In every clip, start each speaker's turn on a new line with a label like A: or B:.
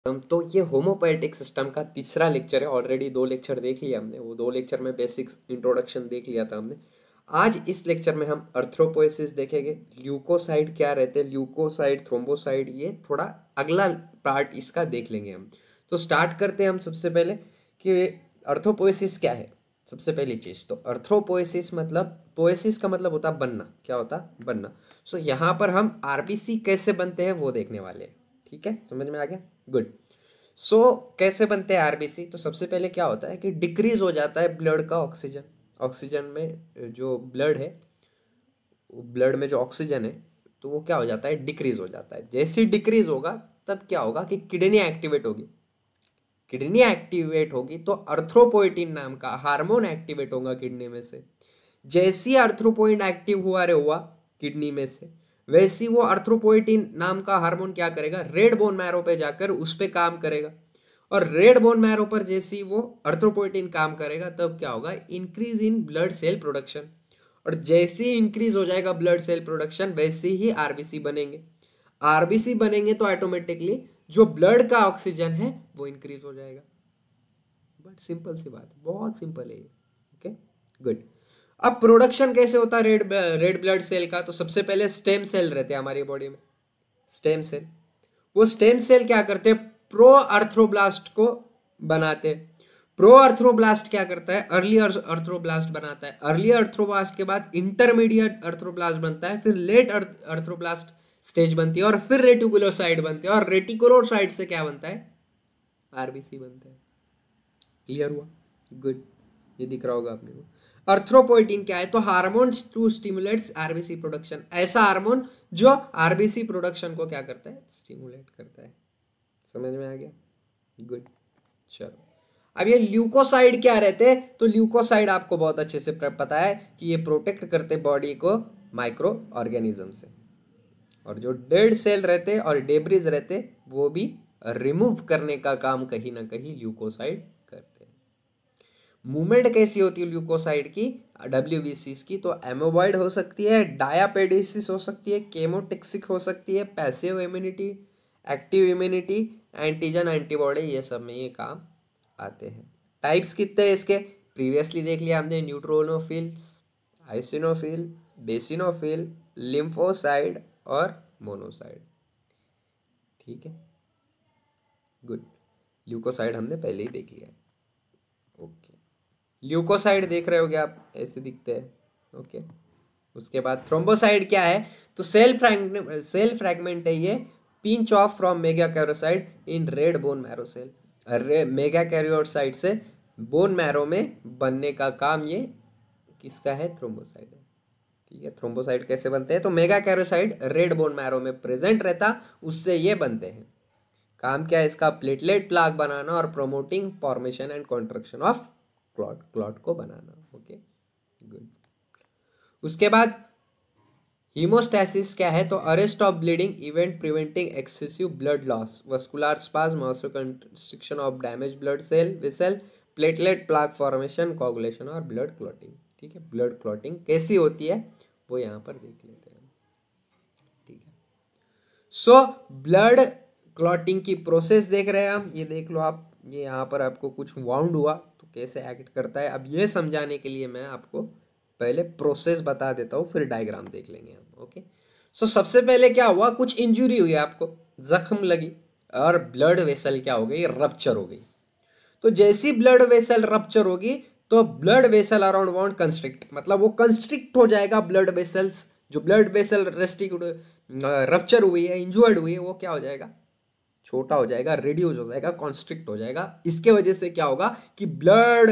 A: तो ये homeopathic system का तीसरा लेक्चर है। ऑलरेडी 2 लेक्चर देख लिया हमने, वो 2 लेक्चर में बेसिक्स इंट्रोडक्शन देख लिया था हमने। आज इस लेक्चर में हम अर्थ्रोपोएसिस देखेंगे, ल्यूकोसाइड क्या रहते हैं, ल्यूकोसाइड, थ्रोम्बोसाइड, ये थोड़ा अगला पार्ट इसका देख लेंगे हम। तो स्टार्ट करते हैं हम सबसे पहले कि अर्थ्रोपोएसिस क्या है। सबसे पहली चीज़ तो अर्थ्रोपोएसिस मतलब, पोएसिस का मतलब होता है बनना। क्या होता है? बनना। सो यहाँ पर हम आरबीसी कैसे बनते हैं वो देखने वाले हैं। ठीक है, समझ में आ गया? गुड। सो कैसे बनते हैं आरबीसी? तो सबसे पहले क्या होता है कि डिक्रीज हो जाता है ब्लड का ऑक्सीजन। ऑक्सीजन में जो ब्लड है, ब्लड में जो ऑक्सीजन है, तो वो क्या हो जाता है? डिक्रीज हो जाता है। जैसे ही डिक्रीज होगा तब क्या होगा कि किडनी एक्टिवेट होगी। किडनी एक्टिवेट होगी तो अर्थ्रोपोएटिन नाम का हार्मोन एक्टिवेट होगा किडनी में से। जैसे ही अर्थ्रोपोइड एक्टिव हुआ रे हुआ किडनी में से, वैसे ही वो अर्थ्रोपोइटिन नाम का हार्मोन क्या करेगा? रेड बोन मैरो पे जाकर उस पे काम करेगा। और रेड बोन मैरो पर जैसे ही वो अर्थ्रोपोइटिन काम करेगा तब क्या होगा? Increase in blood cell production. और जैसे ही इंक्रीज हो जाएगा ब्लड सेल प्रोडक्शन, वैसे ही आरबीसी बनेंगे। आरबीसी बनेंगे तो ऑटोमेटिकली जो ब्लड का ऑक्सीजन है वो इंक्रीज हो जाएगा। बट सिंपल सी बात, बहुत सिंपल है ये। Okay, good. अब प्रोडक्शन कैसे होता है रेड ब्लड सेल का? तो सबसे पहले स्टेम सेल रहते हैं हमारी बॉडी में। स्टेम सेल, वो स्टेम सेल क्या करते हैं? प्रो अर्थ्रोब्लास्ट को बनाते हैं। प्रो अर्थ्रोब्लास्ट क्या करता है? अर्ली अर्थ्रोब्लास्ट बनाता है। अर्ली अर्थ्रोब्लास्ट के बाद इंटरमीडिएट अर्थ्रोब्लास्ट बनता है, फिर लेट अर्थ्रोब्लास्ट स्टेज बनती है, और फिर रेटिकुलोसाइड बनती है, और रेटिकुलोसाइड से क्या बनता है? आरबीसी बनता है। क्लियर हुआ? गुड। ये दिख रहा होगा आपने को। अर्थ्रोपोइटिन क्या है? तो hormones to stimulates RBC production. ऐसा हार्मोन जो आरबीसी प्रोडक्शन को क्या करता है? स्टिमुलेट करता है। समझ में आ गया? गुड। चलो, अब ये ल्यूकोसाइड क्या रहते हैं? तो ल्यूकोसाइड आपको बहुत अच्छे से पता है कि ये प्रोटेक्ट करते बॉडी को माइक्रो ऑर्गेनिज्म से। और जो डेड सेल रहते और डेब्रिज रहते वो भी रिमूव करने का काम कहीं ना कहीं ल्यूकोसाइड करते हैं। मूवमेंट कैसी होती है ल्यूकोसाइड की, डब्ल्यूबीसीज की? तो एमोबॉइड हो सकती है, डायापेडिसिस हो सकती है, केमोटेक्सिक हो सकती है, passive immunity, active immunity, antigen antibody, ये सब में ये काम आते हैं। टाइप्स कितने हैं इसके? प्रीवियसली देख लिया हमने, न्यूट्रोनोफिल्स, आइसिनोफिल, बेसिनोफिल, लिम्फोसाइड और मोनोसाइड। ठीक है, गुड। ल्यूकोसाइड हमने पहले ही देख लिया है। ओके, ल्यूकोसाइड देख रहे होगे आप, ऐसे दिखते हैं। ओके, उसके बाद थ्रोम्बोसाइड क्या है? तो सेल फ्रैगमेंट है ये, pinch off from megakaryocyte in red bone marrow cell. Megakaryocyte से बोन मैरो में बनने का काम ये किसका है? थ्रोम्बोसाइड है। ठीक है, थ्रोम्बोसाइड कैसे बनते हैं? तो मेगा कैरोसाइड रेड बोन मैरो में प्रेजेंट रहता, उससे ये बनते हैं। काम क्या है इसका? प्लेटलेट प्लाक बनाना और promoting formation and contraction of clot को बनाना। Okay, good. उसके बाद हीमोस्टैसिस क्या है? तो arrest of bleeding event preventing excessive blood loss, vascular spasm, constriction of damage blood cell vessel, platelet plaque formation, coagulation और ब्लड क्लॉटिंग। ठीक है, ब्लड क्लॉटिंग कैसी होती है वो यहाँ पर देख लेते हैं। ठीक है, सो ब्लड क्लॉटिंग की प्रोसेस देख रहे हैं हम। ये देख लो आप, ये यहाँ पर आपको कुछ वाउंड हुआ तो कैसे एक्ट करता है। अब ये समझाने के लिए मैं आपको पहले प्रोसेस बता देता हूँ, फिर डायग्राम देख लेंगे हम। ओके, सो सबसे पहले क्या हुआ? कुछ इंजुरी हुई, आपको जख्म लगी और ब्लड वेसल क्या हो गई? रप्चर हो गई। तो जैसी ब्लड वेसल रप्चर होगी तो blood vessel around wound constrict, मतलब वो कंस्ट्रिक्ट हो जाएगा। ब्लड वेसल्स, जो ब्लड वेसल रेस्ट्रिक्ट रप्चर हुई है, इंजर्ड हुई है, वो क्या हो जाएगा? छोटा हो जाएगा, रिड्यूस हो जाएगा, कॉन्स्ट्रिक्ट हो जाएगा। इसके वजह से क्या होगा कि ब्लड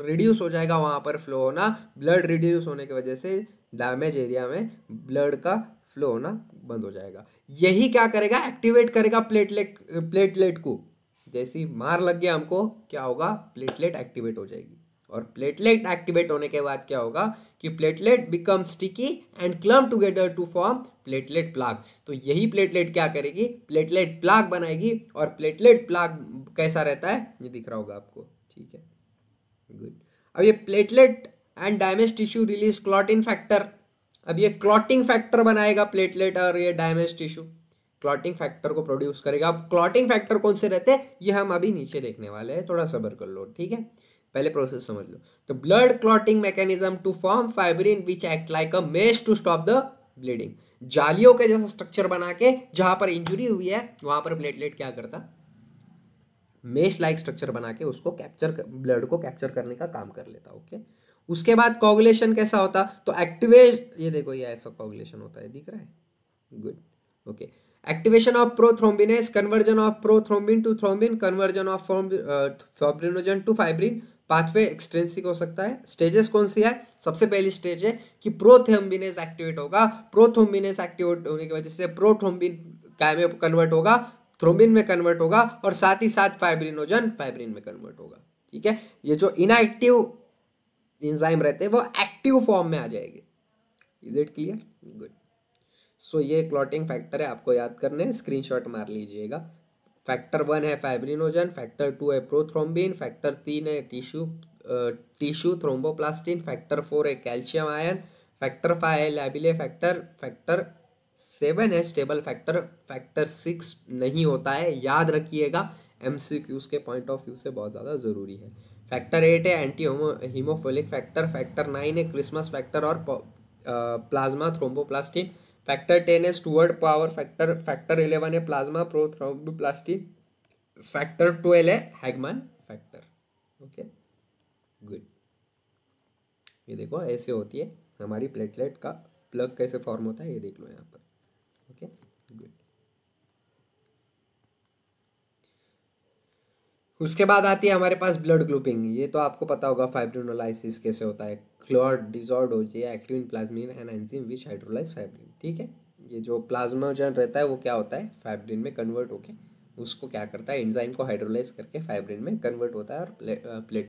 A: रिड्यूस हो जाएगा, वहां पर फ्लो होना। ब्लड रिड्यूस होने की वजह से डैमेज एरिया में ब्लड का फ्लो होना बंद हो जाएगा। यही क्या करेगा? एक्टिवेट करेगा प्लेटलेट को। जैसी मार लग गया हमको, क्या होगा? प्लेटलेट एक्टिवेट हो जाएगी। और प्लेटलेट एक्टिवेट होने के बाद क्या होगा कि platelet become sticky and clump together to form platelet plaque. तो यही प्लेटलेट क्या करेगी? प्लेटलेट प्लाक बनाएगी। और प्लेटलेट प्लाक कैसा रहता है? ये दिख रहा होगा आपको। ठीक है, गुड। अब ये platelet and damage tissue release clotting factor. अब ये क्लॉटिंग फैक्टर बनाएगा प्लेटलेट और ये डैमेज टिश्यू। क्लॉटिंग फैक्टर को प्रोड्यूस करेगा। अब क्लॉटिंग फैक्टर कौन से रहते हैं ये हम अभी नीचे देखने वाले हैं, थोड़ा सब्र कर लो, ठीक है, पहले प्रोसेस समझ लो। तो blood clotting mechanism to form fibrin which act like a mesh to stop the bleeding. जालियों के जैसा स्ट्रक्चर बना के जहां पर इंजुरी हुई है वहां पर प्लेटलेट क्या करता, मेश लाइक स्ट्रक्चर बना के उसको कैप्चर, ब्लड को कैप्चर करने का काम कर लेता। ओके, उसके बाद कोगुलेशन कैसा होता, तो एक्टिवेट, ये देखो ये ऐसा कोगुलेशन होता है, दिख रहा है, good, okay. Activation of prothrombinase, conversion of prothrombin to thrombin, conversion of fibrinogen to fibrin, pathway extrinsic हो सकता है। स्टेजेस कौन सी है, सबसे पहली स्टेज है कि प्रोथ्रोम्बिनेस एक्टिवेट होगा, प्रोथ्रोम्बिनेस एक्टिवेट होने की वजह से प्रोथ्रोम्बिन क्या में कन्वर्ट होगा, थ्रोम्बिन में कन्वर्ट होगा, और साथ ही साथ फाइब्रिनोजन फाइब्रिन में कन्वर्ट होगा, ठीक है। ये जो इनएक्टिव एंजाइम रहते हैं वो एक्टिव फॉर्म में आ जाएंगे। Is it clear, good. So ये क्लॉटिंग फैक्टर है, आपको याद करने हैं, स्क्रीनशॉट मार लीजिएगा। फैक्टर 1 है फाइब्रिनोजन, फैक्टर 2 है प्रोथ्रोम्बिन, फैक्टर 3 है टिश्यू थ्रोम्बोप्लास्टिन, फैक्टर 4 है कैल्शियम आयन, फैक्टर 5 है लैबिले फैक्टर, फैक्टर 7 है स्टेबल फैक्टर, फैक्टर 6 नहीं होता है, याद रखिएगा, एमसीक्यूज के पॉइंट ऑफ व्यू से बहुत ज़्यादा ज़रूरी है। फैक्टर 8 है एंटी हीमोफिलिक फैक्टर, फैक्टर 9 है क्रिसमस फैक्टर और प्लाज्मा थ्रोम्बोप्लास्टिन, फैक्टर 10 है स्टुअर्ट पावर फैक्टर, फैक्टर 11 है प्लाज्मा प्रोथ्रोम्बोप्लास्टिन, फैक्टर 12 है हैगमैन फैक्टर। Okay, good. ये देखो ऐसे होती है हमारी प्लेटलेट का प्लग, कैसे फॉर्म होता है ये देख लो यहाँ पर। Okay, good. उसके बाद आती है हमारे पास ब्लड ग्रुपिंग। ये तो आपको पता होगा फाइब्रिनोलाइसिस कैसे होता है, क्लॉट डिजॉर्ड हो जाए actin plasmin and enzyme which hydrolyse fibrin, ठीक है। ये जो प्लाज्माजन रहता है वो क्या होता है, फाइब्रिन में कन्वर्ट होके उसको क्या करता है, एंजाइम को हाइड्रोलाइज करके फाइब्रिन में कन्वर्ट होता है और प्लेट